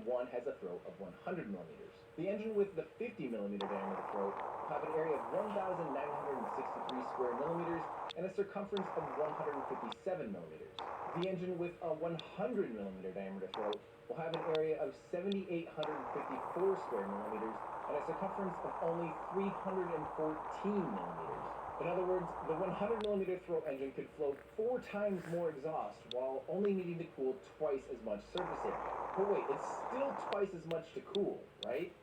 one has a throat of 100 millimeters. The engine with the 50 millimeter diameter throat will have an area of 1,963 square millimeters and a circumference of 157 millimeters. The engine with a 100 millimeter diameter throat will have an area of 7,854 square millimeters and a circumference of only 314 millimeters. In other words, the 100 millimeter throat engine could flow 4 times more exhaust while only needing to cool twice as much surface area. But wait, it's still twice as much to cool, right?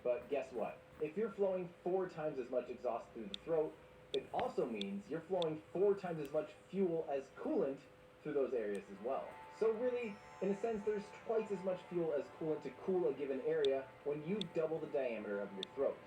But guess what? If you're flowing 4 times as much exhaust through the throat, it also means you're flowing 4 times as much fuel as coolant through those areas as well. So really, in a sense, there's twice as much fuel as coolant to cool a given area when you double the diameter of your throat.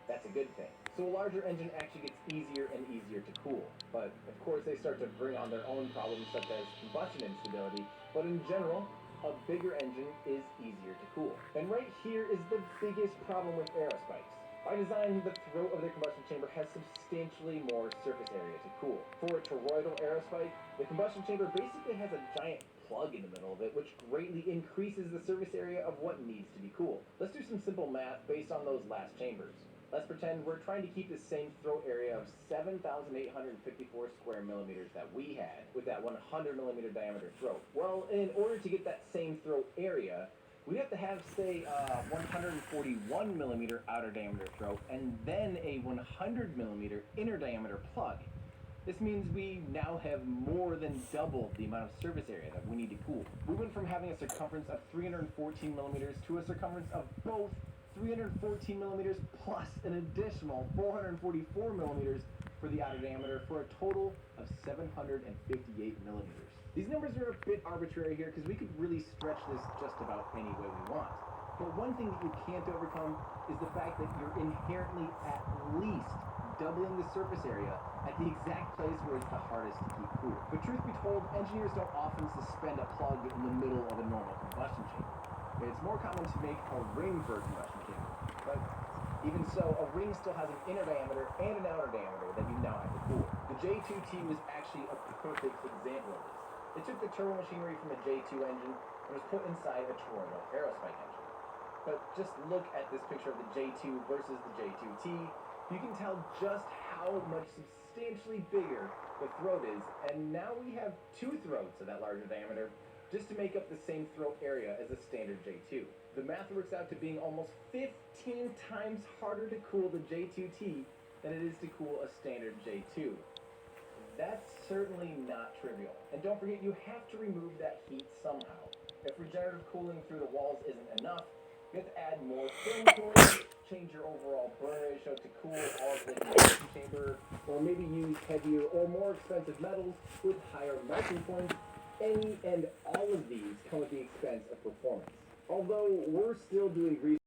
That's a good thing. So a larger engine actually gets easier and easier to cool. But of course they start to bring on their own problems such as combustion instability. But in general, a bigger engine is easier to cool. And right here is the biggest problem with Aerospikes. By design, the throat of their combustion chamber has substantially more surface area to cool. For a toroidal Aerospike, the combustion chamber basically has a giant plug in the middle of it, which greatly increases the surface area of what needs to be cooled. Let's do some simple math based on those last chambers. Let's pretend we're trying to keep the same throat area of 7,854 square millimeters that we had with that 100 millimeter diameter throat. Well, in order to get that same throat area, we'd have to have, say, a 141 millimeter outer diameter throat and then a 100 millimeter inner diameter plug. This means we now have more than double the amount of surface area that we need to cool. We went from having a circumference of 314 millimeters to a circumference of both 314 millimeters plus an additional 444 millimeters for the outer diameter for a total of 758 millimeters. These numbers are a bit arbitrary here because we could really stretch this just about any way we want. But one thing that you can't overcome is the fact that you're inherently at least doubling the surface area at the exact place where it's the hardest to keep cool. But truth be told, engineers don't often suspend a plug in the middle of a normal combustion chamber. It's more common to make a ring for a combustion chamber, but even so, a ring still has an inner diameter and an outer diameter that you now have to cool. The J2T was actually a perfect example of this. It took the turbo machinery from a J2 engine and was put inside a toroidal Aerospike engine. But just look at this picture of the J2 versus the J2T. You can tell just how much substantially bigger the throat is, and now we have 2 throats of that larger diameter just to make up the same throat area as a standard J2. The math works out to being almost 15 times harder to cool the J2T than it is to cool a standard J2. That's certainly not trivial. And don't forget, you have to remove that heat somehow. If regenerative cooling through the walls isn't enough, you have to add more film cooling, change your overall burn ratio to cool all of the combustion chamber, or maybe use heavier or more expensive metals with higher melting points. Any and all of these come at the expense of performance. Although we're still doing research